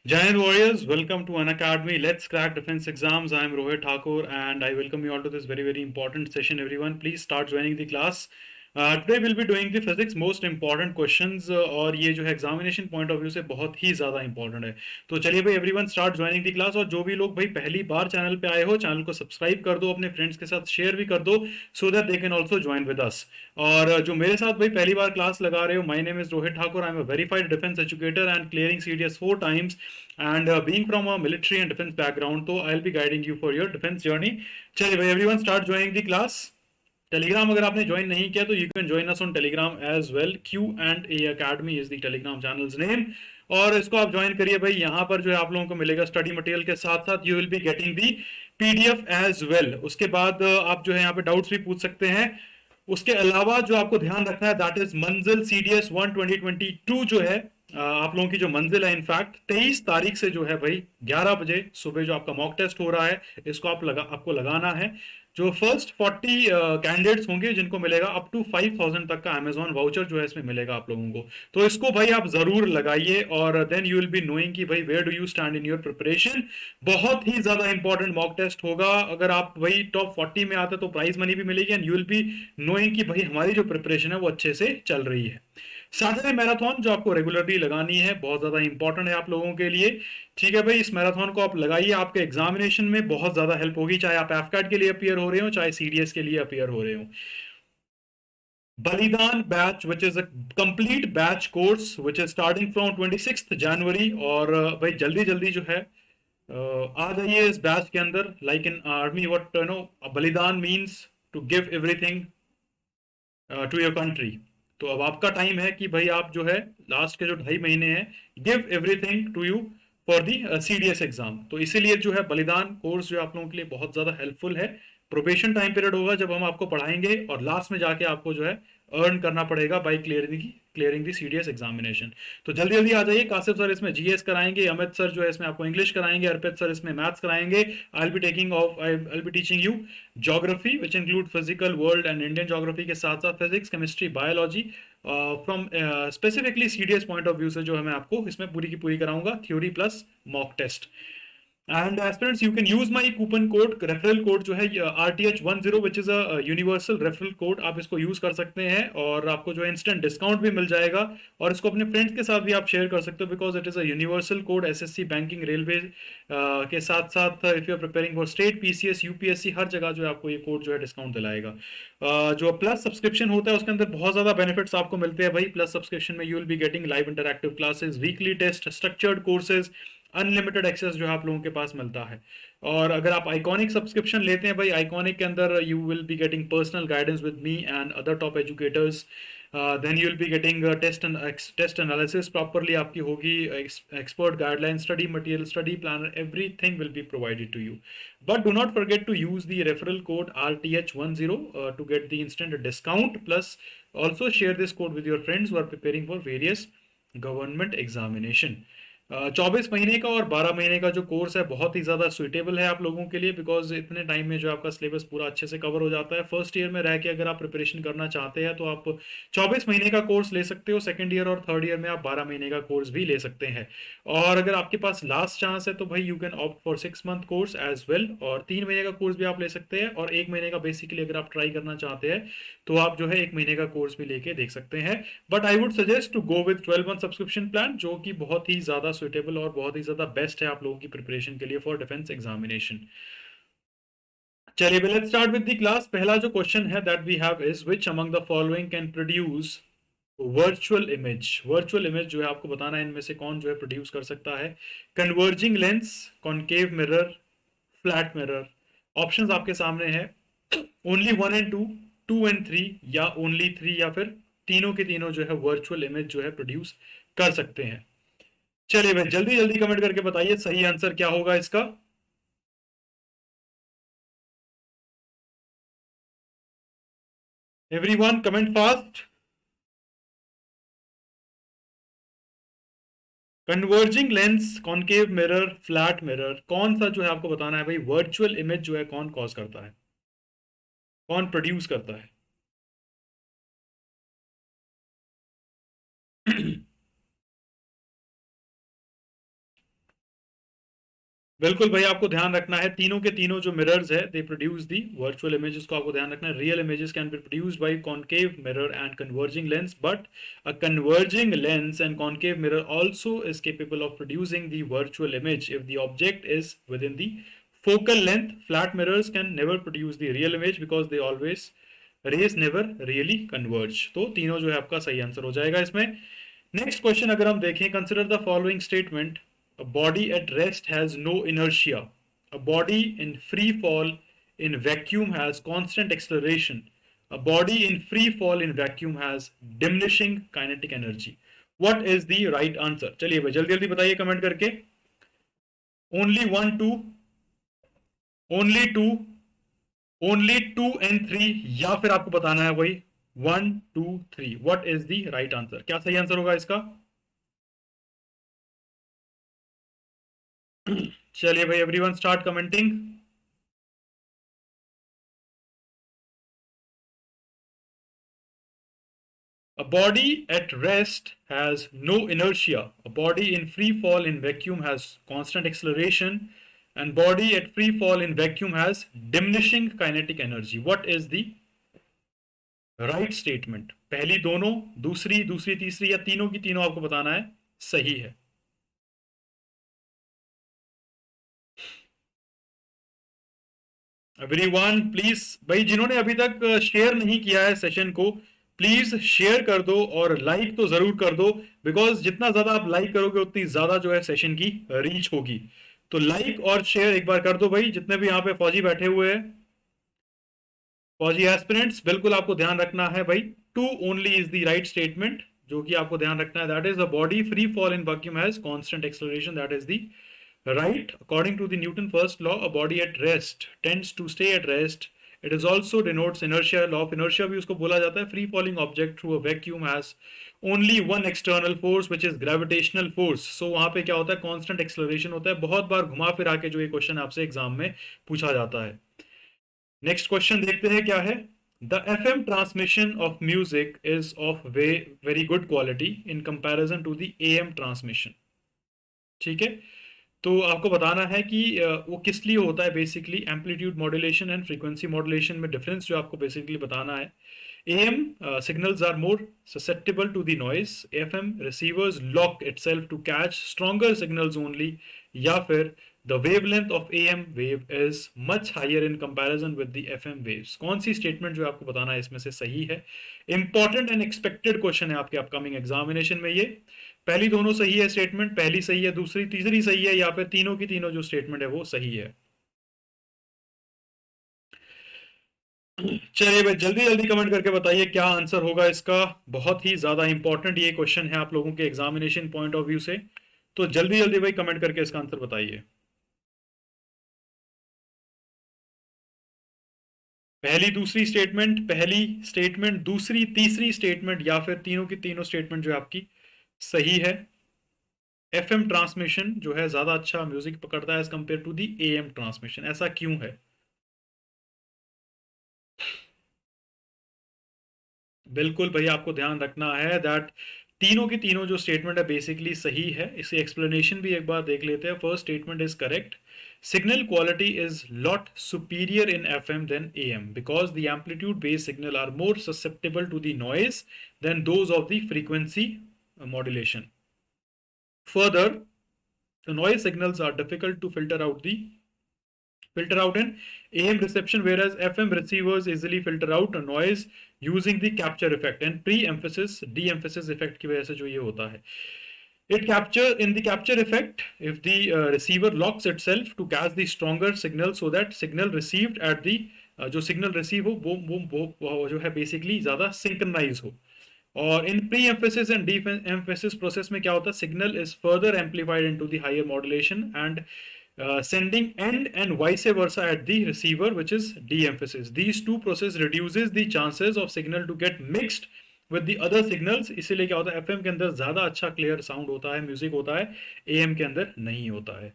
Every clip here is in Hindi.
Giant Warriors, welcome to Unacademy. Let's crack defense exams. I am Rohit Thakur and I welcome you all to this very important session. Everyone, please start joining the class. Today we'll be doing the physics most important questions और ये जो है एग्जामिनेशन पॉइंट ऑफ व्यू से बहुत ही ज़्यादा इंपॉर्टेंट है। तो चलिए भाई everyone start joining the class. और जो भी लोग भाई पहली बार चैनल पे आए हो, चैनल को सब्सक्राइब कर दो, अपने फ्रेंड्स के साथ शेयर भी कर दो so that they can also join with us. और जो मेरे साथ भाई पहली बार क्लास लगा रहे हो, my name is Rohit Thakur. I am a verified defence educator and clearing CDS 4 times and being from a military and defense background, तो I'll be guiding you for your defense journey. चलिए भाई everyone start joining the class. Telegram अगर आपने ज्वाइन नहीं किया तो you can join us on Telegram as well. Q&A Academy is the Telegram channels name. और इसको आप ज्वाइन करिए भाई। यहाँ पर जो है आप लोगों को मिलेगा स्टडी मटेरियल के साथ साथ you will be getting the PDF as well. उसके बाद आप जो है यहाँ पे डाउट्स भी पूछ सकते हैं। उसके अलावा जो आपको ध्यान रखना है दैट इज मंजिल CDS 1 2022 जो है आप लोगों की जो मंजिल है इनफैक्ट 23 तारीख से जो है भाई 11 बजे सुबह जो आपका मॉक टेस्ट हो रहा है इसको आपको लगाना है। जो फर्स्ट 40 कैंडिडेट्स होंगे जिनको मिलेगा अप टू 5000 तक का अमेजॉन वाउचर जो है इसमें मिलेगा आप लोगों को। तो इसको भाई आप जरूर लगाइए और then you will be knowing कि भाई where do you stand in your preparation. बहुत ही ज्यादा इंपॉर्टेंट मॉक टेस्ट होगा। अगर आप भाई टॉप 40 में आते तो प्राइज मनी भी मिलेगी and you will be knowing कि भाई हमारी जो प्रिपरेशन है वो अच्छे से चल रही है। सैटरडे मैराथन जो आपको रेगुलरली लगानी है बहुत ज्यादा इंपॉर्टेंट है आप लोगों के लिए। ठीक है भाई, इस मैराथन को आप लगाइए, आपके एग्जामिनेशन में बहुत ज्यादा हेल्प होगी, चाहे आप एफकैट के लिए अपियर हो रहे हो चाहे सीडीएस के लिए अपियर हो रहे हो। बलिदान batch which is a complete batch course which is starting from 26 जनवरी। और भाई जल्दी जल्दी जो है आ जाइए इस बैच के अंदर। Like in army what no बलिदान means to give everything to your country. तो अब आपका टाइम है कि भाई आप जो है लास्ट के जो 2.5 महीने हैं give everything to you for the CDS exam. तो इसीलिए जो है बलिदान कोर्स जो आप लोगों के लिए बहुत ज्यादा हेल्पफुल है। प्रोबेशन टाइम पीरियड होगा जब हम आपको पढ़ाएंगे और लास्ट में जाके आपको जो है अर्न करना पड़ेगा by clearing the CDS examination. तो जल्दी जल्दी आ जाइए। कासिफ सर इसमें जीएस कराएंगे, अमित सर जो है इसमें आपको इंग्लिश कराएंगे, अर्पित सर इसमें मैथ्स कराएंगे। I be teaching you geography which include physical world and Indian geography के साथ साथ physics chemistry biology from specifically CDS point of view से जो है मैं आपको इसमें पूरी की पूरी कराऊंगा, theory plus mock test. And aspirants you can use my coupon code, referral code जो है RTH10 which is a universal referral code. आप इसको यूज कर सकते हैं और आपको जो है इंस्टेंट डिस्काउंट भी मिल जाएगा। और इसको अपने फ्रेंड्स के साथ भी आप शेयर कर सकते हो because it is a universal code. SSC banking railway के साथ साथ if you are preparing for state PCS UPSC हर जगह जो है आपको ये कोड जो है डिस्काउंट दिलाएगा। जो प्लस सब्सक्रिप्शन होता है उसके अंदर बहुत ज्यादा बेनिफिट्स आपको मिलते हैं भाई। प्लस सब्सक्रिप्शन में you will be getting live interactive classes, weekly test, structured courses, unlimited access जो है आप लोगों के पास मिलता है। और अगर आप आइकॉनिक सब्सक्रिप्शन लेते हैं भाई, आइकॉनिक के अंदर you will be getting personal guidance with me and other top educators. Then you will be getting test analysis properly आपकी होगी, expert guideline, study material, study planner, everything will be provided to you. But do not forget to use the referral code RTH10 to get the instant discount. Plus also share this code with your friends who are preparing for various government examination. 24 महीने का और 12 महीने का जो कोर्स है बहुत ही ज़्यादा सुइटेबल है आप लोगों के लिए बिकॉज इतने टाइम में जो आपका सिलेबस पूरा अच्छे से कवर हो जाता है। फर्स्ट ईयर में रह के अगर आप प्रिपरेशन करना चाहते हैं तो आप 24 महीने का कोर्स ले सकते हो। सेकेंड ईयर और थर्ड ईयर में आप 12 महीने का कोर्स भी ले सकते हैं। और अगर आपके पास लास्ट चांस है तो भाई you can opt for 6 month course as well. और 3 महीने का कोर्स भी आप ले सकते हैं और 1 महीने का बेसिकली अगर आप ट्राई करना चाहते हैं तो आप जो है 1 महीने का कोर्स भी लेके देख सकते हैं। But I would suggest to go with 12 month subscription plan जो कि बहुत ही ज्यादा सुइटेबल और बहुत ही ज्यादा बेस्ट है आप लोगों की प्रिपरेशन के लिए फॉर डिफेंस एग्जामिनेशन। चलिए let's start with the class. पहला जो क्वेश्चन है that we have is which among the following can produce virtual image. Virtual image जो है आपको बताना है इनमें से कौन जो है प्रोड्यूस कर सकता है। Converging lens, concave mirror, flat mirror. Options आपके सामने है, ओनली 1 एंड 2, 2 एंड 3 या ओनली 3 या फिर तीनों के तीनों जो है वर्चुअल इमेज जो है प्रोड्यूस कर सकते हैं। चलिए भाई जल्दी जल्दी कमेंट करके बताइए सही आंसर क्या होगा इसका। Everyone comment fast. Converging lens, concave mirror, flat mirror, कौन सा जो है आपको बताना है भाई वर्चुअल इमेज जो है कौन कॉज करता है, कौन प्रोड्यूस करता है। बिल्कुल भाई, आपको ध्यान रखना है तीनों के तीनों जो मिरर्स है they produce the virtual images को आपको ध्यान रखना है. Real images can be produced by concave mirror and converging lens, but a converging lens and concave mirror also is capable of producing the virtual image if the object is with in the focal length. Flat mirrors can never produce the real image because they always rays never really converge. तो तीनों जो है आपका सही आंसर हो जाएगा इसमें. नेक्स्ट क्वेश्चन अगर हम देखें, consider the following statement. A body at rest has no inertia. A body in free fall in vacuum has constant acceleration. A body in free fall in vacuum has diminishing kinetic energy. What is the right answer? चलिए भाई जल्दी जल्दी बताइए कमेंट करके. Only one two, only two, only two and three, या फिर आपको बताना है वही 1 2 3. What is the right answer? क्या सही आंसर होगा इसका? चलिए भाई everyone start commenting. A body at rest has no inertia. A body in free fall in vacuum has constant acceleration, and body at free fall in vacuum has diminishing kinetic energy. What is the right statement? पहली दोनों, दूसरी दूसरी तीसरी, या तीनों की तीनों आपको बताना है सही है. एवरीवन प्लीज भाई, जिन्होंने अभी तक शेयर नहीं किया है सेशन को, प्लीज शेयर कर दो और लाइक तो जरूर कर दो, बिकॉज जितना ज्यादा आप लाइक करोगे उतनी ज्यादा जो है सेशन की रीच होगी. तो लाइक और शेयर एक बार कर दो भाई, जितने भी यहाँ पे फौजी बैठे हुए हैं, फौजी एस्पिरेंट्स, बिल्कुल आपको ध्यान रखना है भाई. Two only is the right statement, जो कि आपको ध्यान रखना है. That is the body free fall in vacuum has constant acceleration. That is the right. According to the Newton first law, a body at rest tends to stay at rest. It is also denotes inertia. Law of inertia भी उसको बोला जाता है. Free falling object through a vacuum has only one external force which is gravitational force. So वहाँ पे क्या होता है? Constant acceleration होता है. बहुत बार घुमा फिरा के जो ये क्वेश्चन आपसे एग्जाम में पूछा जाता है. नेक्स्ट क्वेश्चन देखते हैं क्या है. The FM transmission of music is of very good quality in comparison to the AM transmission. ठीक है. तो आपको बताना है कि वो किस लिए होता है. Basically amplitude modulation and frequency modulation में डिफरेंस जो आपको बेसिकली बताना है. AM signals are more susceptible to the noise. FM receivers lock itself to catch stronger signals only. या फिर the wavelength of AM wave is much higher in comparison with the FM waves. कौन सी स्टेटमेंट जो आपको बताना है इसमें से सही है? इंपॉर्टेंट एंड एक्सपेक्टेड क्वेश्चन है आपके अपकमिंग एग्जामिनेशन में ये. पहली दोनों सही है स्टेटमेंट, पहली सही है, दूसरी तीसरी सही है, या फिर तीनों की तीनों जो स्टेटमेंट है वो सही है. चलिए भाई जल्दी जल्दी कमेंट करके बताइए क्या आंसर होगा इसका. बहुत ही ज्यादा इंपॉर्टेंट ये क्वेश्चन है आप लोगों के एग्जामिनेशन पॉइंट ऑफ व्यू से. तो जल्दी जल्दी भाई कमेंट करके इसका आंसर बताइए. पहली दूसरी स्टेटमेंट, पहली स्टेटमेंट, दूसरी तीसरी स्टेटमेंट, या फिर तीनों की तीनों स्टेटमेंट जो आपकी सही है. FM ट्रांसमिशन जो है ज्यादा अच्छा म्यूजिक पकड़ता है as compare to the AM transmission. ऐसा क्यों है? बिल्कुल भाई आपको ध्यान रखना है दैट तीनों की तीनों जो स्टेटमेंट है बेसिकली सही है. इसकी एक्सप्लेनेशन भी एक बार देख लेते हैं. First statement is correct. Signal quality is lot superior in FM than AM because the amplitude based signal are more susceptible to the noise than those of the frequency modulation. Further, the noise signals are difficult to filter out in AM reception, whereas FM receivers easily filter out a noise using the capture effect and pre-emphasis de-emphasis effect की वजह से जो ये होता है. It capture in the capture effect if the receiver locks itself to catch the stronger signal so that signal received at the जो सिग्नल रिसीव हो वो जो है बेसिकली ज्यादा सिंक्रनाइज हो. और इन pre emphasis and de emphasis process में क्या होता है? Signal is further amplified into the higher modulation and sending end and vice versa at the receiver, which is de-emphasis. These two process reduces the chances of signal to get mixed with the other signals. इसीलिए क्या होता है? FM के अंदर ज्यादा अच्छा क्लियर साउंड होता है, म्यूजिक होता है, AM के अंदर नहीं होता है.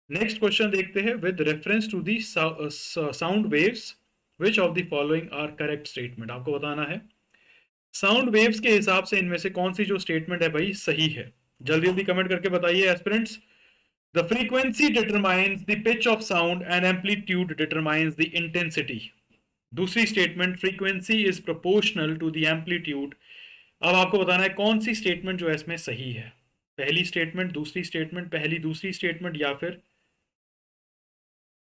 नेक्स्ट क्वेश्चन देखते हैं. With reference to the sound waves which of the following are correct statement. आपको बताना है साउंड वेव्स के हिसाब से इनमें से कौन सी जो स्टेटमेंट है भाई सही है. जल्दी जल्दी कमेंट करके बताइए aspirants. The frequency determines the pitch of sound and amplitude determines the intensity. दूसरी statement, frequency is proportional to the amplitude. अब आपको बताना है कौन सी स्टेटमेंट जो है इसमें सही है। पहली स्टेटमेंट, दूसरी स्टेटमेंट, पहली दूसरी स्टेटमेंट, या फिर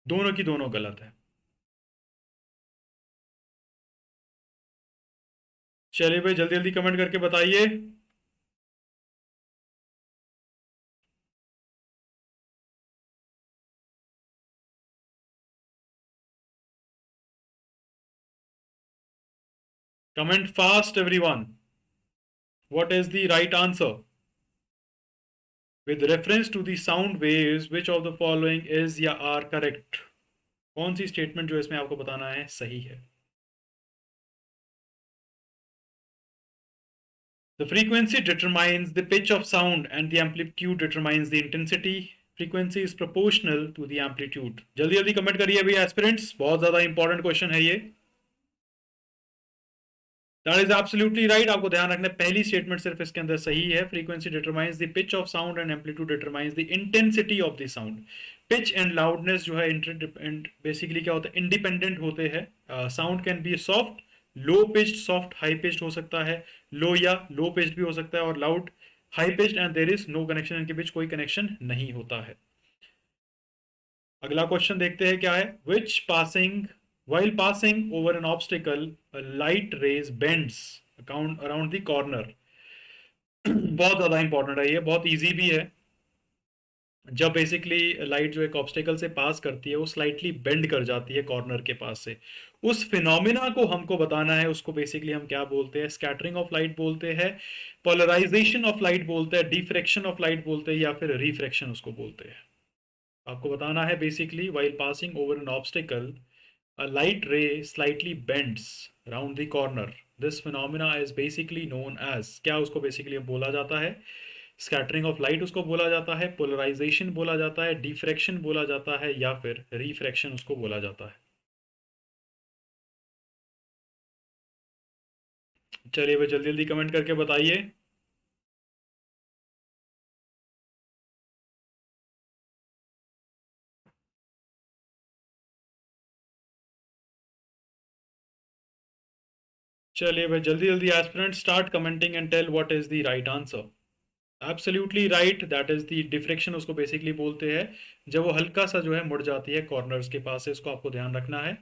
दोनों की दोनों गलत है। चलिए भाई जल्दी जल्दी कमेंट करके बताइए। Comment fast everyone. What is the right answer? With reference to the sound waves which of the following is या आर करेक्ट? कौन सी स्टेटमेंट जो इसमें आपको बताना है सही है? The frequency determines the pitch of sound and the amplitude determines the intensity. Frequency is proportional to the amplitude. जल्दी जल्दी कमेंट करिए अभी एस्पिरेंट्स, बहुत ज्यादा इंपॉर्टेंट क्वेश्चन है ये। That is absolutely right। आपको ध्यान रखना है पहली स्टेटमेंट सिर्फ इसके अंदर सही है। Frequency determines the pitch of sound and amplitude determines the intensity of the sound. Pitch and loudness जो है बेसिकली क्या होता है, इंडिपेंडेंट होते हैं। Sound can be soft, low pitched, soft high pitched हो सकता है, लो या लो पिच्ड भी हो सकता है, और loud high pitched, and there is no connection, इनके बीच कोई कनेक्शन नहीं होता है। अगला क्वेश्चन देखते हैं क्या है। विच passing while passing over an obstacle a light rays bends around the corner। बहुत ज्यादा इंपॉर्टेंट है ये, बहुत इजी भी है। जब बेसिकली लाइट जो एक ऑब्स्टेकल से पास करती है वो स्लाइटली बेंड कर जाती है कॉर्नर के पास से, उस फिनोमिना को हमको बताना है। उसको बेसिकली हम क्या बोलते हैं? स्कैटरिंग ऑफ लाइट बोलते हैं, पोलराइजेशन ऑफ लाइट बोलते हैं, डिफ्रैक्शन ऑफ लाइट बोलते हैं, या फिर रिफ्रैक्शन उसको बोलते हैं। आपको बताना है basically while passing over N obstacle a light ray slightly bends round the corner, this phenomena is basically known as, क्या उसको बेसिकली बोला जाता है? स्कैटरिंग ऑफ लाइट उसको बोला जाता है, पोलराइजेशन बोला जाता है, डिफ्रैक्शन बोला जाता है, या फिर रिफ्रैक्शन उसको बोला जाता है। चलिए भाई जल्दी जल्दी कमेंट करके बताइए। चलिए भाई जल्दी जल्दी aspirant start commenting and tell what is the right answer. Absolutely right, that is the diffraction उसको बेसिकली बोलते हैं, जब वो हल्का सा जो है मुड़ जाती है कॉर्नर्स के पास से। इसको आपको ध्यान रखना है।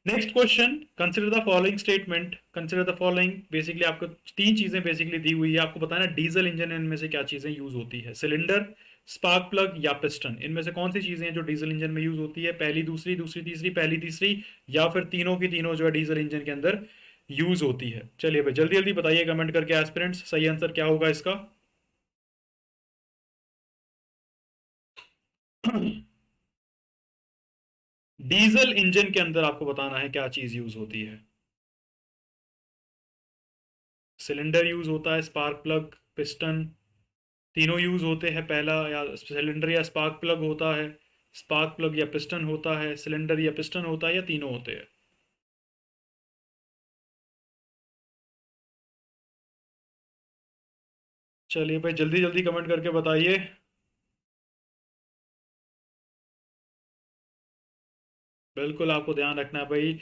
Next question, consider the following statement, consider the following. Basically आपको तीन चीजें बेसिकली दी हुई है, आपको बताना है डीजल इंजन इनमें से क्या चीजें यूज होती है? सिलेंडर, स्पार्क प्लग, या पिस्टन। इनमें से कौन सी चीजें हैं जो डीजल इंजन में यूज होती है? पहली दूसरी, दूसरी तीसरी, पहली तीसरी, या फिर तीनों की तीनों जो है डीजल इंजन के अंदर यूज होती है? चलिए भाई जल्दी जल्दी बताइए कमेंट करके एस्पिरेंट्स, सही आंसर क्या होगा इसका? डीजल इंजन के अंदर आपको बताना है क्या चीज यूज होती है। सिलेंडर यूज होता है, स्पार्क प्लग, पिस्टन, तीनों यूज होते हैं। पहला या सिलेंडर या स्पार्क प्लग होता है, स्पार्क प्लग या पिस्टन होता है, सिलेंडर या पिस्टन होता है, या तीनों होते हैं। चलिए भाई जल्दी जल्दी कमेंट करके बताइए। बिल्कुल आपको ध्यान रखना है भाई,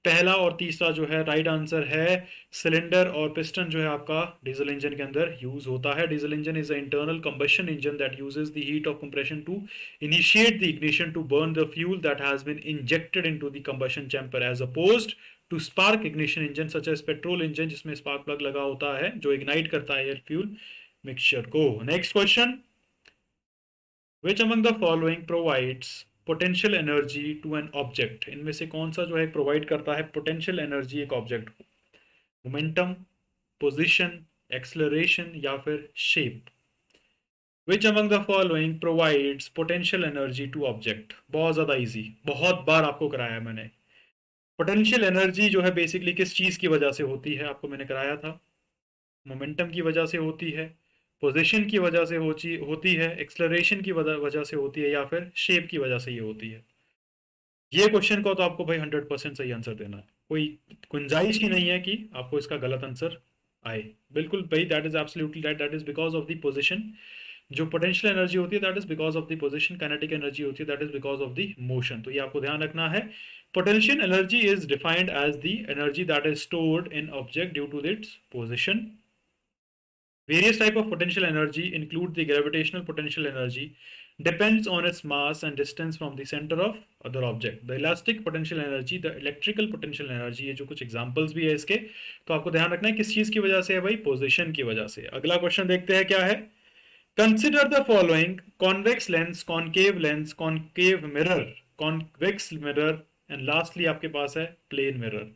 पहला और तीसरा जो है राइट आंसर है। सिलेंडर और पिस्टन जो है आपका डीजल इंजन के अंदर यूज होता है। Diesel engine is a internal combustion engine that uses the heat of compression to initiate the ignition to burn the fuel that has been injected into the combustion chamber, as opposed to spark ignition engine such as petrol engine, जिसमें स्पार्क प्लग लगा होता है जो इग्नाइट करता है एयर फ्यूल मिक्सचर को। Next question, which among the following provides potential energy to an object? इनमें से कौन सा जो है प्रोवाइड करता है पोटेंशियल एनर्जी एक ऑब्जेक्ट को? मोमेंटम, पोजिशन, एक्सलरेशन, या फिर shape. Which among the following provides potential energy to object? बहुत ज्यादा इजी, बहुत बार आपको कराया है मैंने। पोटेंशियल एनर्जी जो है बेसिकली किस चीज की वजह से होती है? आपको मैंने कराया था, मोमेंटम की वजह से होती है, पोजीशन की वजह से होती है, एक्सलरेशन की वजह से होती है, या फिर शेप की वजह से ये होती है। ये क्वेश्चन को तो आपको भाई 100% सही आंसर देना है, कोई गुंजाइश ही नहीं है कि आपको इसका गलत आंसर आए। बिल्कुल भाई, that is absolutely right, that is because of the position. जो पोटेंशियल एनर्जी होती है that is because of the position, kinetic energy होती है that is because of the motion. तो ये आपको ध्यान रखना है। Potential energy is defined as the energy that is stored in object due to its position. Various type of potential energy include the gravitational potential energy, depends on its mass and distance from the center of other object. The elastic potential energy, the electrical potential energy, ये जो कुछ examples भी है इसके, तो आपको ध्यान रखना है किस चीज की वजह से है भाई, पोजीशन की वजह से। अगला क्वेश्चन देखते हैं क्या है। Consider the following: convex lens, concave mirror, convex mirror and lastly आपके पास है plane mirror।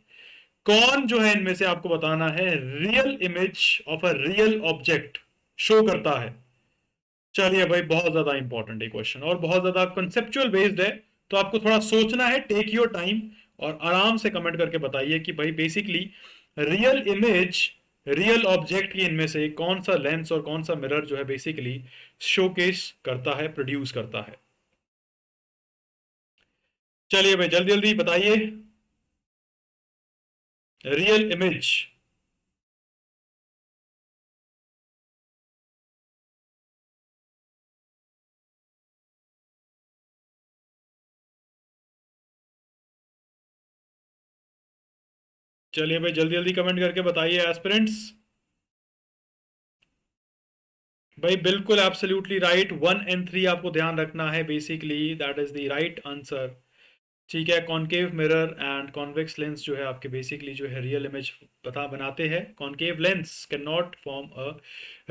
कौन जो है इनमें से आपको बताना है real image of a real object show करता है। चलिए भाई, बहुत ज्यादा इंपॉर्टेंट है क्वेश्चन और बहुत ज्यादा कंसेप्चुअल बेस्ड है, तो आपको थोड़ा सोचना है। टेक योर टाइम और आराम से कमेंट करके बताइए कि भाई basically real image, real object की इनमें से कौन सा लेंस और कौन सा मिरर जो है बेसिकली शोकेस करता है, प्रोड्यूस करता है। चलिए भाई जल्दी जल्दी बताइए। Real image. चलिए भाई जल्दी जल्दी कमेंट करके बताइए एस्पिरेंट्स। भाई बिल्कुल एब्सोल्युटली राइट, 1 and 3 आपको ध्यान रखना है, basically that is the right answer. ठीक है, concave mirror and convex lens जो है आपके बेसिकली जो है रियल इमेज पता बनाते हैं। Concave lens can not form a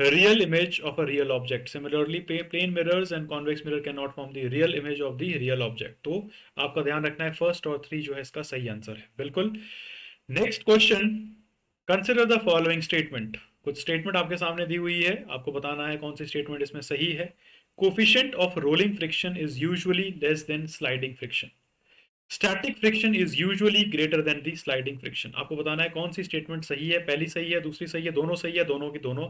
real image of a real object. Similarly plane mirrors and convex mirror can not form the real image of the real object. तो आपका ध्यान रखना है फर्स्ट और 3 जो है इसका सही आंसर है बिल्कुल। Next question, consider the following statement. कुछ स्टेटमेंट आपके सामने दी हुई है, आपको बताना है कौन सी स्टेटमेंट इसमें सही है। Coefficient of rolling friction is usually less than sliding friction. Static friction is usually greater than the sliding friction. आपको बताना है कौन सी स्टेटमेंट सही है, पहली सही है, दूसरी सही है, दोनों सही है, दोनों की दोनों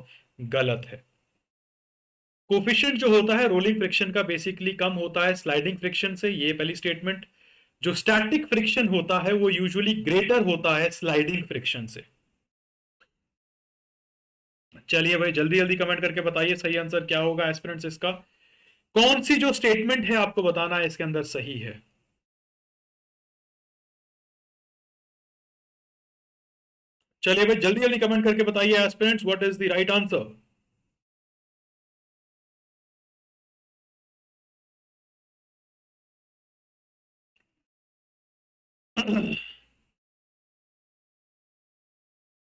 गलत है। कोफिशिएंट जो होता है रोलिंग फ्रिक्शन का बेसिकली कम होता है स्लाइडिंग फ्रिक्शन से, ये पहली स्टेटमेंट। जो स्टैटिक फ्रिक्शन होता है वो यूजुअली ग्रेटर होता है स्लाइडिंग फ्रिक्शन से। चलिए भाई जल्दी जल्दी कमेंट करके बताइए सही आंसर क्या होगा एस्पिरेंट्स इसका। कौन सी जो स्टेटमेंट है आपको बताना है इसके अंदर सही है। चलिए भाई जल्दी जल्दी कमेंट करके बताइए aspirants what is the right answer.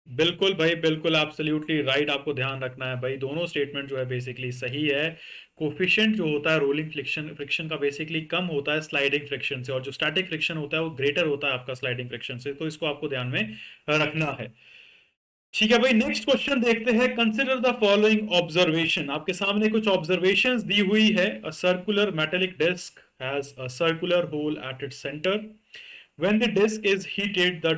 बिल्कुल भाई बिल्कुल एब्सोल्युटली राइट, आपको ध्यान रखना है भाई दोनों स्टेटमेंट जो है बेसिकली सही है। कोफिशिएंट जो होता है रोलिंग फ्रिक्शन फ्रिक्शन का बेसिकली कम होता है स्लाइडिंग फ्रिक्शन से, और जो स्टैटिक फ्रिक्शन होता है वो ग्रेटर होता है आपका स्लाइडिंग फ्रिक्शन से, तो इसको आपको ध्यान में रखना है। ठीक है भाई, नेक्स्ट क्वेश्चन देखते हैं। Consider the following observation. आपके सामने कुछ ऑब्जर्वेशंस दी हुई है। A circular metallic disc has a circular hole at its centre. When the disk is heated, the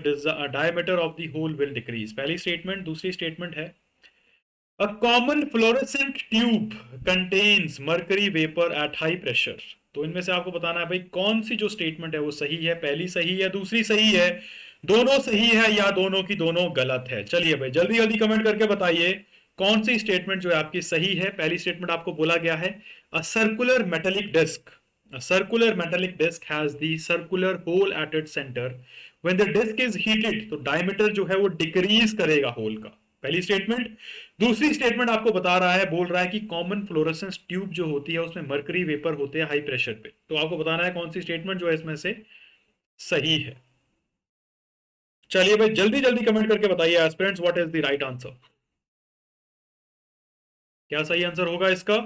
diameter of the hole will decrease. पहली स्टेटमेंट। दूसरी स्टेटमेंट है a common fluorescent tube contains mercury vapor at high pressure। तो इनमें से आपको बताना है भाई कौन सी जो स्टेटमेंट है वो सही है, पहली सही है, दूसरी सही है, दोनों सही है या दोनों की दोनों गलत है। चलिए भाई जल्दी जल्दी कमेंट करके बताइए कौन सी स्टेटमेंट जो है आपकी सही है। पहली स्टेटमेंट आपको बोला गया है a circular metallic disc, a circular metallic disc has the circular hole at its center। when the disc is heated तो डायमीटर जो है वो डिक्रीज करेगा होल का, पहली स्टेटमेंट। दूसरी स्टेटमेंट आपको बता रहा है, बोल रहा है कि कॉमन फ्लोरेसेंस ट्यूब जो होती है उसमें मर्करी वेपर होते हैं हाई प्रेशर पे। तो आपको बताना है कौन सी स्टेटमेंट जो है इसमें से सही है। चलिए भाई जल्दी जल्दी कमेंट करके बताइए aspirants what is the right answer. क्या सही आंसर होगा इसका।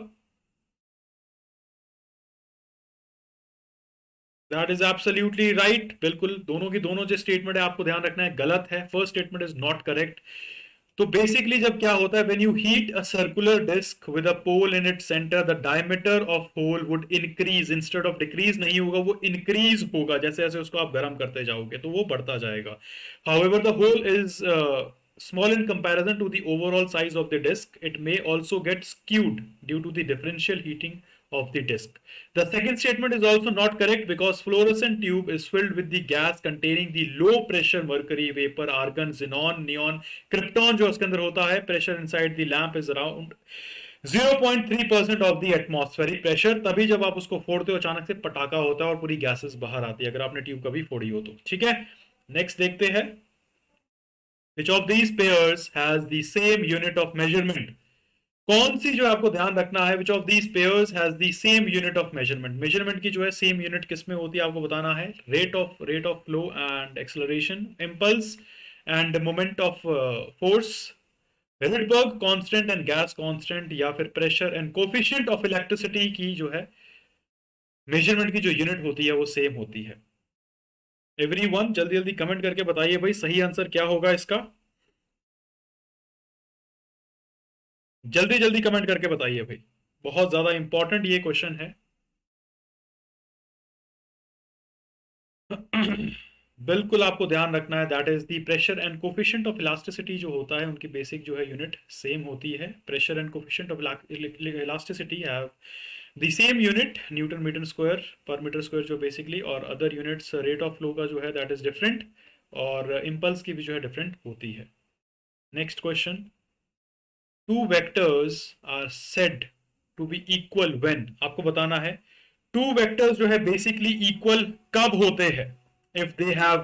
दैट इज एब्सोल्युटली राइट, बिल्कुल दोनों की दोनों जो स्टेटमेंट है आपको ध्यान रखना है गलत है। First statement is not correct. तो बेसिकली जब क्या होता है, when you heat a circular disc with a pole in it centre the diameter of hole would increase instead of decrease नहीं होगा, वो इंक्रीज होगा। जैसे जैसे उसको आप गर्म करते जाओगे तो वो बढ़ता जाएगा। However the hole is small in comparison to the overall size of the disk, it may also get skewed due to the differential heating of the disk। The second statement is also not correct because fluorescent tube is filled with the gas containing the low pressure mercury vapor, argon, xenon, neon, krypton जो उसके अंदर होता है। Pressure inside the lamp is around 0.3% of the atmospheric pressure, तभी जब आप उसको फोड़ते हो अचानक से पटाखा होता है और पूरी गैसेस बाहर आती है, अगर आपने ट्यूब कभी फोड़ी हो तो। ठीक है, नेक्स्ट देखते हैं। Which of these pairs has the same unit of measurement? कौन सी जो आपको ध्यान रखना है, which of these pairs has the same unit of measurement? Measurement की जो है सेम यूनिट किस में होती है आपको बताना है। Rate of flow and acceleration, impulse end moment of force, Rydberg constant and gas constant, या फिर pressure and coefficient of electricity की जो है मेजरमेंट की जो यूनिट होती है वो सेम होती है। एवरीवन जल्दी जल्दी कमेंट करके बताइए भाई सही आंसर क्या होगा इसका। जल्दी जल्दी कमेंट करके बताइए भाई, बहुत ज्यादा इंपॉर्टेंट ये क्वेश्चन है। बिल्कुल आपको ध्यान रखना है, that is the pressure and coefficient of elasticity जो होता है उनकी बेसिक जो है यूनिट सेम होती है। Pressure and coefficient of elasticity have the same unit, newton metre square per metre square जो बेसिकली, और other units rate of flow का जो है दैट इज डिफरेंट, और इम्पल्स की भी जो है डिफरेंट होती है। Next question, two vectors are said to be equal when? आपको बताना है टू वेक्टर्स जो है बेसिकली इक्वल कब होते हैं। If they have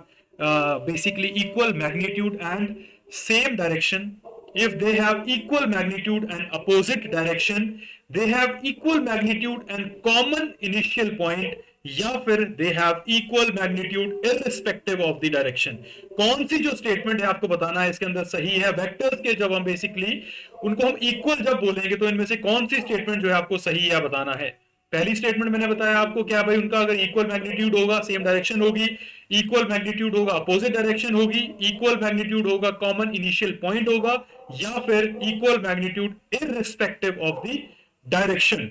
basically equal magnitude and same direction, if they have equal magnitude and opposite direction, they have equal magnitude and common initial point, या फिर they have equal magnitude irrespective of the direction। कौन सी जो स्टेटमेंट है आपको बताना है इसके अंदर सही है। वेक्टर्स के जब हम बेसिकली उनको हम इक्वल जब बोलेंगे तो इनमें से कौन सी स्टेटमेंट जो है आपको सही है बताना है। पहली स्टेटमेंट मैंने बताया आपको क्या भाई, उनका अगर इक्वल मैग्नीट्यूड होगा सेम डायरेक्शन होगी, इक्वल मैग्नीट्यूड होगा अपोजिट डायरेक्शन होगी, इक्वल मैग्नीट्यूड होगा कॉमन इनिशियल पॉइंट होगा, या फिर equal magnitude irrespective of the direction.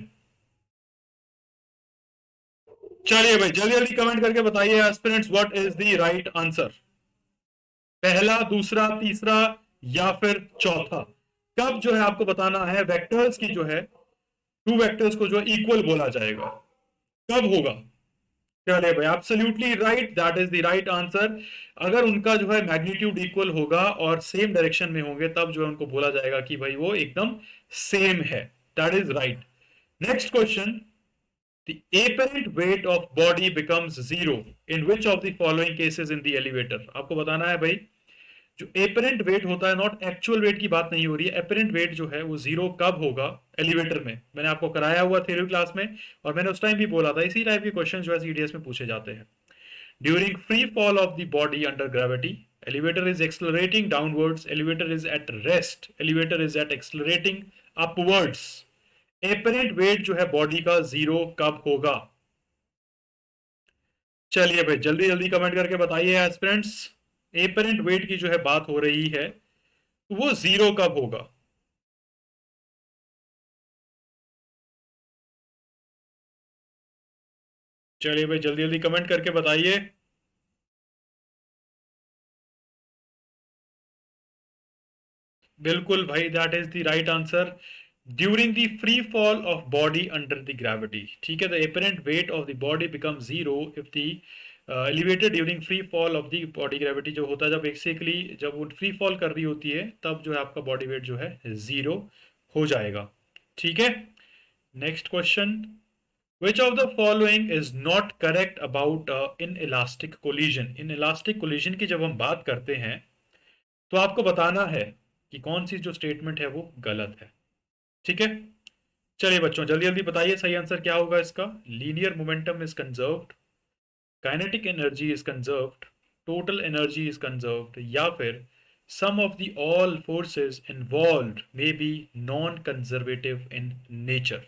चलिए भाई जल्दी जल्दी कमेंट करके बताइए aspirants what is the right answer. पहला, दूसरा, तीसरा या फिर चौथा? कब जो है आपको बताना है वेक्टर्स की जो है, टू वेक्टर्स को जो इक्वल बोला जाएगा, कब होगा? चलिए भाई absolutely right, that is the right answer. अगर उनका जो है मैग्नीट्यूड इक्वल होगा और सेम डायरेक्शन में होंगे तब जो है उनको बोला जाएगा कि भाई वो एकदम सेम है। That is right. Next question, the apparent weight of body becomes zero in which of the following cases in the elevator? आपको बताना है भाई जो एपरेंट वेट होता है, नॉट एक्चुअल वेट की बात नहीं हो रही है, एपरेंट वेट जो है वो जीरो कब होगा एलिवेटर में? मैंने आपको कराया हुआ थ्योरी क्लास में, और मैंने उस टाइम भी बोला था इसी टाइप के क्वेश्चन जो है सीडीएस में पूछे जाते हैं। During free fall of the body under gravity, elevator is accelerating downwards, elevator is at rest, elevator is at accelerating upwards. Apparent weight जो है बॉडी का जीरो कब होगा? चलिए भाई जल्दी जल्दी कमेंट करके बताइए एस्पिरेंट्स, एपरेंट वेट की जो है बात हो रही है तो वो जीरो कब होगा? चलिए भाई जल्दी जल्दी कमेंट करके बताइए। बिल्कुल भाई that is the right answer, during the free fall of body under the gravity. ठीक है, the apparent weight of the body become zero if the elevated during free fall of the body gravity, जो होता है जब बेसिकली जब वो फ्री फॉल कर रही होती है तब जो है आपका बॉडी वेट जो है जीरो हो जाएगा। ठीक है, next question, which of the following is not correct about inelastic collision? inelastic collision की जब हम बात करते हैं तो आपको बताना है कि कौन सी जो स्टेटमेंट है वो गलत है। ठीक है, चलिए बच्चों जल्दी जल्दी बताइए सही आंसर क्या होगा इसका। Linear momentum is conserved, kinetic energy is conserved, total energy is conserved, या फिर sum of the all forces involved may be non conservative in nature.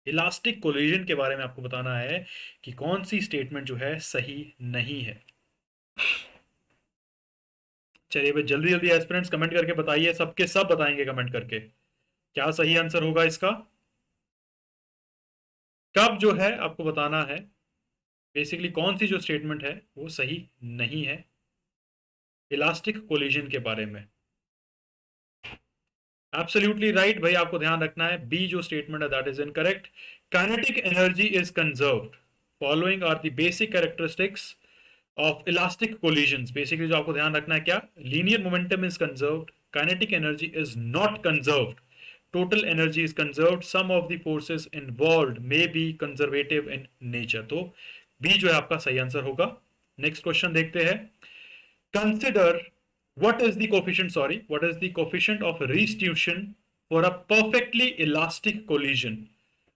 Elastic collision के बारे में आपको बताना है कि कौन सी स्टेटमेंट जो है सही नहीं है। चलिए भाई जल्दी जल्दी एस्पिरेंट्स कमेंट करके बताइए, सबके सब बताएंगे कमेंट करके क्या सही आंसर होगा इसका। कब जो है आपको बताना है बेसिकली कौन सी जो स्टेटमेंट है वो सही नहीं है इलास्टिक कोलिजन के बारे में। एब्सोल्युटली राइट भाई, आपको ध्यान रखना है बी जो स्टेटमेंट है that is incorrect. Kinetic energy is conserved, following are the basic characteristics of elastic collisions. Basically जो आपको ध्यान रखना है क्या, linear momentum is conserved, kinetic energy is not conserved, total energy is conserved, some of the forces involved may be conservative in nature. तो बी जो है आपका सही आंसर होगा. नेक्स्ट क्वेश्चन देखते हैं. Consider what is the coefficient of restitution for a perfectly elastic collision.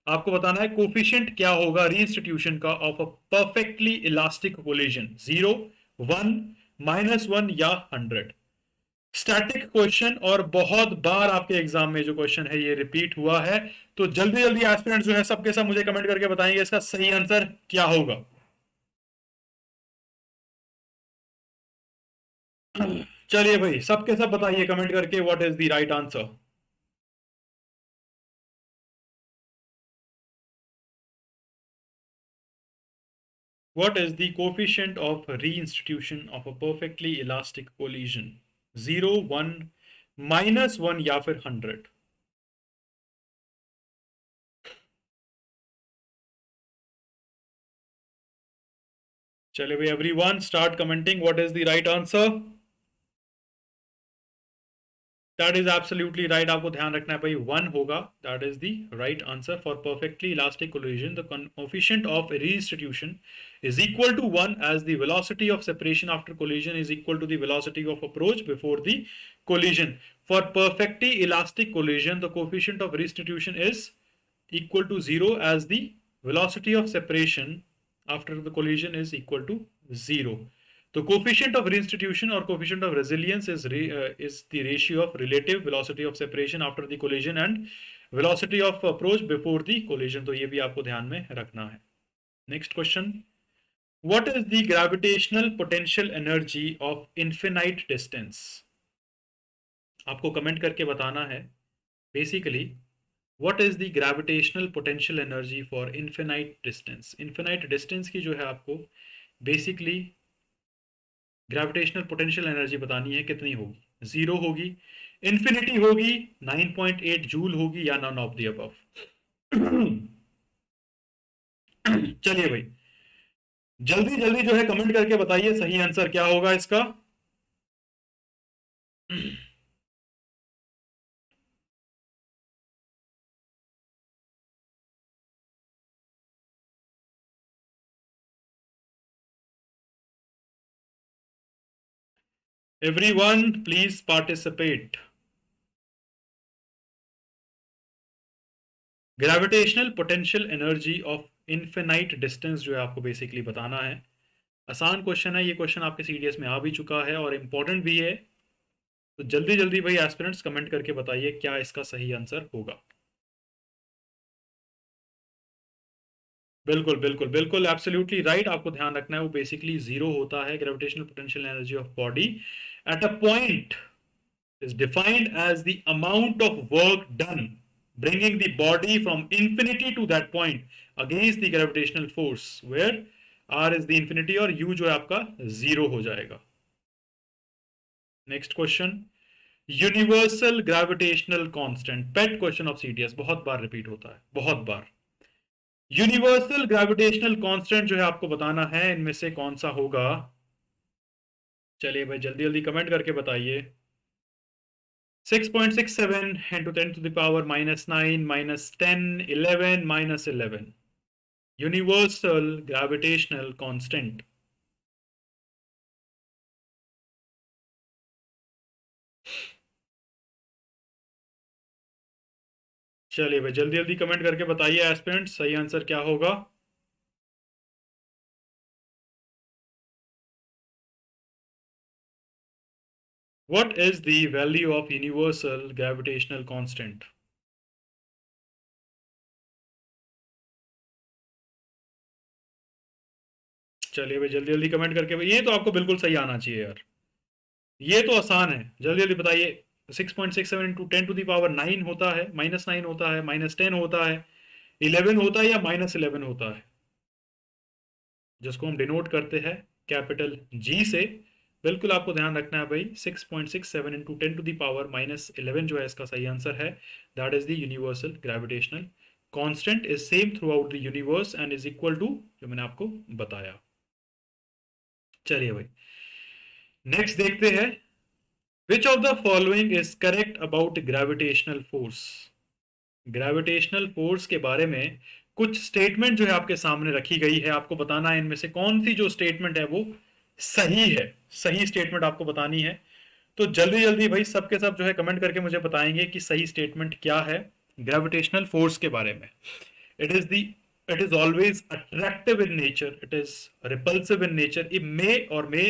आपको बताना है कोफिशिएंट क्या होगा रीइंस्टिट्यूशन का of a perfectly elastic collision. 0, 1, -1 या 100. स्टैटिक क्वेश्चन और बहुत बार आपके एग्जाम में जो क्वेश्चन है ये रिपीट हुआ है. तो जल्दी जल्दी एस्पिरेंट्स जो है सबके सब मुझे कमेंट करके बताएंगे इसका सही आंसर क्या होगा. चलिए भाई सबके सब बताइए कमेंट करके what is the right answer. What is the coefficient of reinstitution of a perfectly elastic collision? 0, 1, -1 या फिर 100. चलिए भाई everyone start commenting what is the right answer. That is absolutely right. आपको ध्यान रखना है भाई 1 होगा. That is the right answer for perfectly elastic collision. The coefficient of reinstitution is equal to 1 as the velocity of separation after collision is equal to the velocity of approach before the collision. For perfectly elastic collision, the coefficient of restitution is equal to 0 as the velocity of separation after the collision is equal to 0. तो कोफिशिएंट ऑफ रिइंस्टिट्यूशन और coefficient of resilience is the ratio of relative velocity of separation after the collision and velocity of approach before the collision. तो ये भी आपको ध्यान में रखना है. Next question. What is the gravitational potential energy of infinite distance. आपको कमेंट करके बताना है basically what is the gravitational potential energy for infinite distance. Infinite distance की जो है आपको बेसिकली ग्रेविटेशनल पोटेंशियल एनर्जी बतानी है कितनी होगी. 0 होगी, इन्फिनिटी होगी, 9.8 जूल होगी या नन ऑफ द अबव. चलिए भाई जल्दी जल्दी जो है कमेंट करके बताइए सही आंसर क्या होगा इसका. Everyone please participate. Gravitational potential energy of infinite distance जो है आपको बेसिकली बताना है. आसान क्वेश्चन है ये. क्वेश्चन आपके सीडीएस में आ भी चुका है और इंपॉर्टेंट भी है. तो जल्दी जल्दी भाई एस्पिरेंट्स कमेंट करके बताइए क्या इसका सही आंसर होगा. बिल्कुल बिल्कुल बिल्कुल एब्सोल्युटली राइट. आपको ध्यान रखना है वो बेसिकली 0 होता है. Gravitational potential energy of body at a point is defined as the amount of work done bringing the body from infinity to that point against the gravitational force where r is the infinity और u जो है आपका 0 हो जाएगा. Next question. Universal gravitational constant. Pet question of CDS बहुत बार रिपीट होता है बहुत बार. यूनिवर्सल ग्रेविटेशनल कांस्टेंट जो है आपको बताना है इनमें से कौन सा होगा. चलिए भाई जल्दी जल्दी कमेंट करके बताइए. 6.67 into 10 to the power -9 -10 11 -11. Universal gravitational constant. चलिए भाई जल्दी जल्दी कमेंट करके बताइए एस्पिरेंट्स सही आंसर क्या होगा. What is the value of universal gravitational constant? चलिए भाई जल्दी जल्दी कमेंट करके. ये तो आपको बिल्कुल सही आना चाहिए यार. ये तो आसान है. जल्दी जल्दी बताइए. 6.67 इंटू 10 टू दी पावर 9 होता है, -9 होता है, -10 होता है, 11 होता है या -11 होता है, जिसको हम डिनोट करते हैं कैपिटल जी से. बिल्कुल आपको ध्यान रखना है भाई. 6.67 इंटू 10 टू दी पावर -11 जो है इसका सही आंसर है. That is the universal gravitational constant is same throughout the universe and is equal to जो मैंने आपको बताया. चलिए भाई नेक्स्ट देखते हैं. Which of the following is correct about gravitational force. Gravitational force के बारे में कुछ स्टेटमेंट जो है आपके सामने रखी गई है, आपको बताना है इनमें से कौन सी जो स्टेटमेंट है वो सही है। सही स्टेटमेंट आपको बतानी है। तो जल्दी जल्दी भाई सबके सब जो है कमेंट करके मुझे बताएंगे कि सही स्टेटमेंट क्या है ग्रेविटेशनल फोर्स के बारे में। It is the it is always attractive in nature, it is repulsive in nature, it may or may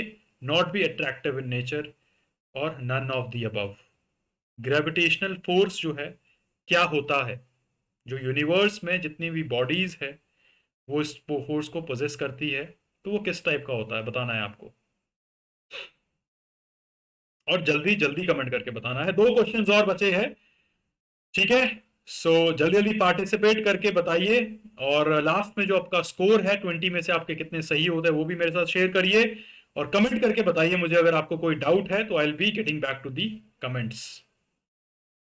not be attractive in nature, or none of the above. Gravitational force जो है क्या होता है, जो यूनिवर्स में जितनी भी बॉडीज है वो इस फोर्स को पोजेस करती है, तो वो किस टाइप का होता है बताना है आपको। और जल्दी जल्दी कमेंट करके बताना है। दो क्वेश्चंस और बचे हैं, ठीक है। सो जल्दी जल्दी पार्टिसिपेट करके बताइए। और लास्ट में जो आपका स्कोर है 20 में से आपके कितने सही होते हैं वो भी मेरे साथ शेयर करिए, और कमेंट करके बताइए मुझे अगर आपको कोई डाउट है, तो I will be getting back to the comments.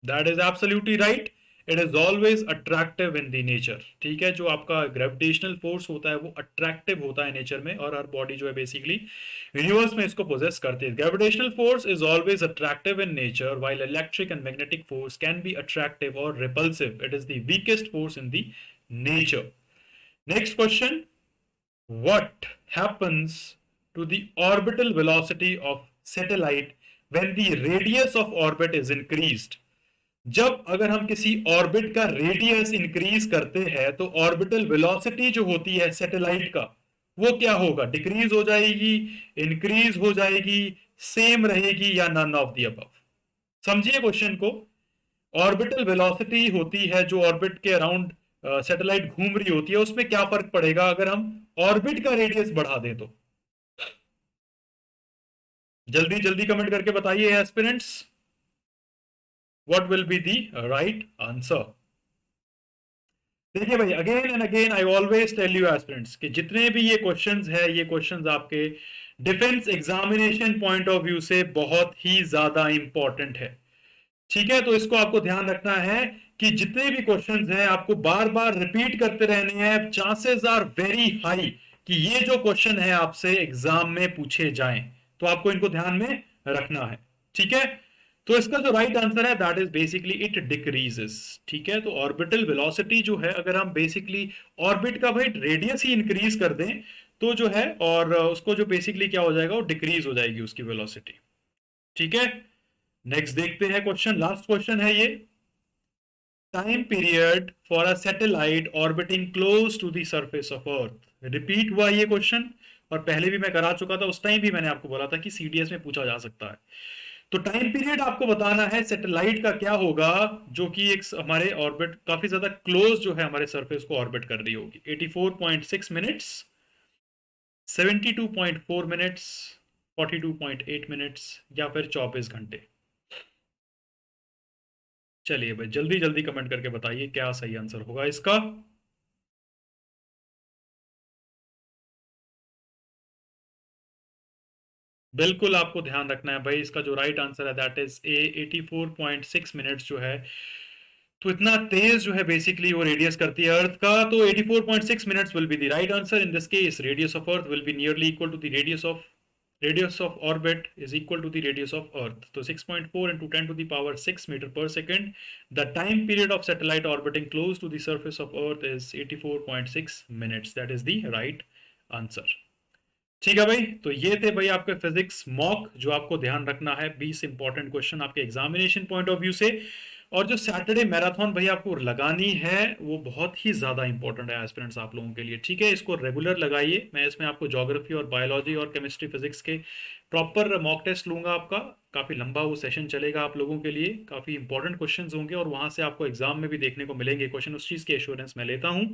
That is absolutely right. It is always attractive in the nature, ठीक है। जो आपका ग्रेविटेशनल फोर्स होता है वो अट्रैक्टिव होता है नेचर में, और हर बॉडी जो है बेसिकली यूनिवर्स में इसको पोजेस करती है। Gravitational force is always attractive in nature, while electric and magnetic force can be attractive or repulsive. It is the weakest force in the nature. Next question, what happens to the orbital velocity of satellite when the radius of orbit is increased? जब अगर हम किसी ऑर्बिट का रेडियस इंक्रीज करते हैं तो ऑर्बिटल वेलोसिटी जो होती है सैटेलाइट का वो क्या होगा? डिक्रीज हो जाएगी, इंक्रीज हो जाएगी, सेम रहेगी, या नन ऑफ दी अबव? समझिए क्वेश्चन को। ऑर्बिटल वेलोसिटी होती है जो ऑर्बिट के अराउंड सैटेलाइट घूम रही होती है, उसमें क्या फर्क पड़ेगा अगर हम ऑर्बिट का रेडियस बढ़ा दें तो? जल्दी जल्दी कमेंट करके बताइए aspirants, what will be the right answer. देखिए भाई, again and again I always tell you aspirants कि जितने भी ये क्वेश्चंस है, ये क्वेश्चंस आपके defence examination point of view से बहुत ही ज्यादा इंपॉर्टेंट है, ठीक है। तो इसको आपको ध्यान रखना है कि जितने भी क्वेश्चंस हैं आपको बार बार रिपीट करते रहने हैं। चांसेस आर वेरी हाई कि ये जो क्वेश्चन है आपसे एग्जाम में पूछे जाएं, तो आपको इनको ध्यान में रखना है, ठीक है। तो इसका जो राइट आंसर है that is basically it decreases, ठीक है। तो ऑर्बिटल वेलोसिटी जो है, अगर हम बेसिकली ऑर्बिट का भाई रेडियस ही इंक्रीज कर दें तो जो है, और उसको जो बेसिकली क्या हो जाएगा, वो डिक्रीज हो जाएगी उसकी वेलोसिटी, ठीक है। नेक्स्ट देखते हैं क्वेश्चन, लास्ट क्वेश्चन है ये। Time period for a satellite orbiting close to the surface of earth. Repeat हुआ ये क्वेश्चन, और पहले भी मैं करा चुका था, उस टाइम भी मैंने आपको बोला था कि सीडीएस में पूछा जा सकता है। तो टाइम पीरियड आपको बताना है सैटेलाइट का क्या होगा जो कि एक हमारे ऑर्बिट काफी ज्यादा क्लोज जो है हमारे सरफेस को ऑर्बिट कर रही होगी। 84.6 मिनट्स, 72.4 मिनट्स, 42.8 मिनट्स, या फिर 24 घंटे। चलिए भाई जल्दी जल्दी कमेंट करके बताइए क्या सही आंसर होगा इसका। बिल्कुल आपको ध्यान रखना है भाई, इसका जो राइट आंसर है दैट इज ए 84.6 मिनट्स जो है। तो इतना तेज जो है बेसिकली वो रेडियस करती है अर्थ का, तो 84.6 minutes will be the right answer in this case. Radius of earth will be nearly equal to the radius of orbit is equal to the radius of earth. तो 6.4 into 10 to the power 6 metre per second. The time period of satellite orbiting close to the surface of earth is 84.6 minutes. That is the right answer, ठीक है भाई। तो ये थे भाई आपके फिजिक्स मॉक, जो आपको ध्यान रखना है 20 इंपॉर्टेंट क्वेश्चन आपके एग्जामिनेशन पॉइंट ऑफ व्यू से। और जो सैटरडे मैराथन भाई आपको लगानी है वो बहुत ही ज्यादा इंपॉर्टेंट है एस्पिरेंट्स आप लोगों के लिए, ठीक है। इसको रेगुलर लगाइए। मैं इसमें आपको ज्योग्राफी और बायोलॉजी और केमिस्ट्री फिजिक्स के प्रॉपर मॉक टेस्ट लूंगा आपका। काफी लंबा वो सेशन चलेगा आप लोगों के लिए, काफी इंपॉर्टेंट क्वेश्चंस होंगे, और वहां से आपको एग्जाम में भी देखने को मिलेंगे क्वेश्चन, उस चीज की एश्योरेंस मैं लेता हूं।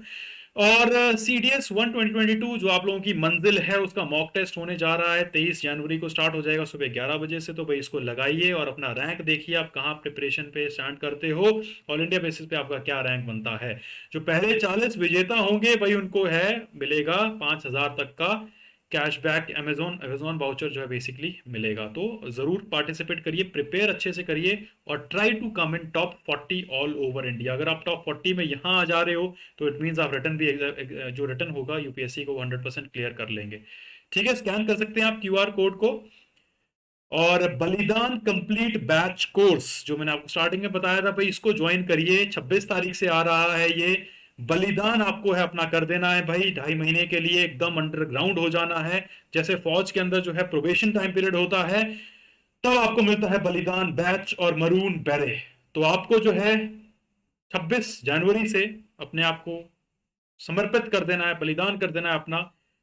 और CDS 1 2022 जो आप लोगों की मंजिल है उसका मॉक टेस्ट होने जा रहा है, 23 जनवरी को स्टार्ट हो जाएगा सुबह 11 बजे से। तो भाई इसको लगाइए और अपना रैंक देखिए आप कहाँ प्रिपरेशन पे स्टैंड करते हो, ऑल इंडिया बेसिस पे आपका क्या रैंक बनता है। जो पहले 40 विजेता होंगे भाई उनको है मिलेगा 5,000 तक का कैशबैक, अमेजोन अमेजोन वाउचर जो है बेसिकली मिलेगा। तो जरूर पार्टिसिपेट करिए, प्रिपेयर अच्छे से करिए, और try to come in top 40 all over India. अगर आप टॉप 40 में यहाँ आ जा रहे हो तो इट मीन्स आप रिटर्न भी जो रिटर्न होगा यूपीएससी को 100% क्लियर कर लेंगे, ठीक है। स्कैन कर सकते हैं आप क्यूआर कोड को, और बलिदान कंप्लीट बैच कोर्स जो मैंने आपको स्टार्टिंग में बताया था भाई, इसको ज्वाइन करिए। 26 तारीख से आ रहा है ये। बलिदान आपको है अपना कर देना है भाई, 2.5 महीने के लिए एकदम अंडरग्राउंड हो जाना है। जैसे फौज के अंदर जो है प्रोबेशन टाइम पीरियड होता है, तब आपको मिलता है बलिदान बैच और मरून बैरे। तो आपको जो है 26 जनवरी से अपने आप को समर्पित कर देना है, बलिदान कर देना है अपना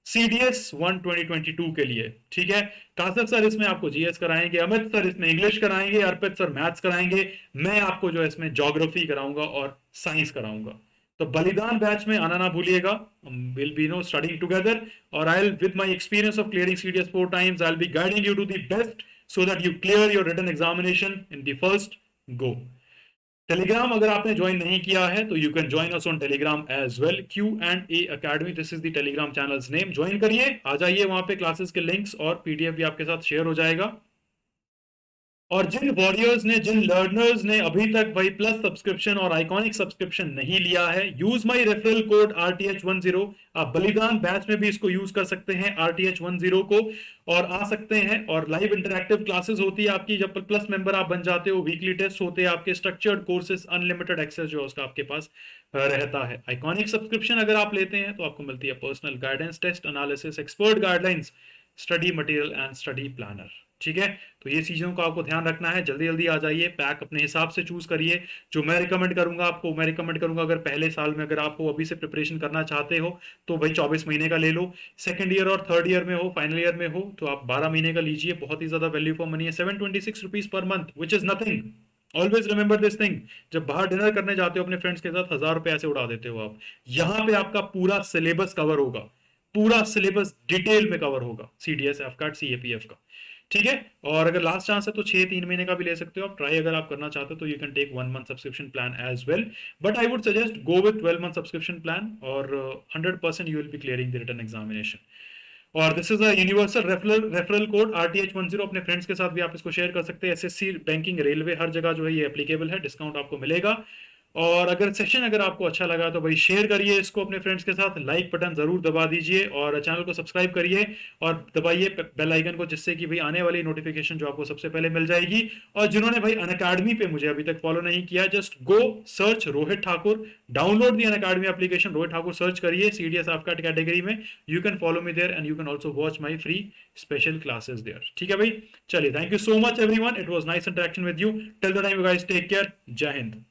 CDS 1 2022 के लिए। ठीक है। कासर सर इसमें आपको जीएस कराएंगे, अमित सर इसमें इंग्लिश कराएंगे, अर्पित सर मैथ्स कराएंगे, मैं आपको जो है इसमें ज्योग्राफी कराऊंगा और साइंस कराऊंगा। तो बलिदान बैच में आना ना भूलिएगा। Will be no studying together, और I with my experience of clearing CDS 4 times, I be guiding you to the best so that you clear your written examination in the first go. Telegram अगर आपने ज्वाइन नहीं किया है तो you can join us on Telegram as well, Q&A Academy, this is the Telegram channels name. Join करिए, आ जाइए, वहां पे क्लासेस के लिंक्स और PDF भी आपके साथ शेयर हो जाएगा। और जिन वॉरियर्स ने, जिन लर्नर्स ने अभी तक भाई प्लस सब्सक्रिप्शन और आइकॉनिक सब्सक्रिप्शन नहीं लिया है, use my referral code RTH10। आप बलिदान बैच में भी इसको यूज कर सकते हैं RTH10 को, और आ सकते हैं। और लाइव इंटरैक्टिव क्लासेस होती है आपकी, जब प्लस मेंबर आप बन जाते हो, वीकली टेस्ट होते हैं आपके, स्ट्रक्चर्ड कोर्सेज, अनलिमिटेड एक्सेस जो है उसका आपके पास रहता है। आइकॉनिक सब्सक्रिप्शन अगर आप लेते हैं तो आपको मिलती है personal guidance, test analysis, expert guidelines, study material and study planner. ठीक है। तो ये चीजों का आपको ध्यान रखना है। जल्दी जल्दी आ जाइए, पैक अपने हिसाब से चूज करिए। जो मैं रिकमेंड करूंगा आपको, मैं रिकमेंड करूंगा अगर पहले साल में अगर आप अभी से प्रिपरेशन करना चाहते हो तो भाई 24 महीने का ले लो। सेकंड ईयर और थर्ड ईयर में हो, फाइनल ईयर में हो, तो आप 12 महीने का लीजिए। बहुत ही ज्यादा वैल्यू फॉर मनी है, 726 rupees per month, which is nothing. Always remember this thing. जब बाहर डिनर करने जाते हो अपने फ्रेंड्स के साथ, 1000 रुपए ऐसे उड़ा देते हो आप, यहाँ पे आपका पूरा सिलेबस कवर होगा, पूरा सिलेबस डिटेल में कवर होगा, CDS F-CAT CAPF का। ठीक है। और अगर लास्ट चांस है तो 6 3 महीने का भी ले सकते हो आप ट्राई, अगर आप करना चाहते हो तो you can take 1 month subscription plan as well, but I would suggest go with 12 month subscription plan, और 100% you will be clearing the written examination. और this is a universal referral code RTH10। अपने फ्रेंड्स के साथ भी आप इसको शेयर कर सकते हैं। SSC, बैंकिंग, रेलवे, हर जगह जो है ये एप्लीकेबल है, डिस्काउंट आपको मिलेगा। और अगर सेशन अगर आपको अच्छा लगा तो भाई शेयर करिए इसको अपने फ्रेंड्स के साथ, लाइक बटन जरूर दबा दीजिए, और चैनल को सब्सक्राइब करिए और दबाइए बेल आइकन को, जिससे कि भाई आने वाली नोटिफिकेशन जो आपको सबसे पहले मिल जाएगी। और जिन्होंने भाई अनअकैडमी पे मुझे अभी तक फॉलो नहीं किया, just go search Rohit Thakur, download the Unacademy application, Rohit Thakur search करिए CDS आपका कैटेगरी में, you can follow me there and you can also watch my free special classes there. ठीक है भाई, चलिए, thank you so much everyone, it was nice interaction with you. Till the time you guys take care, Jai Hind.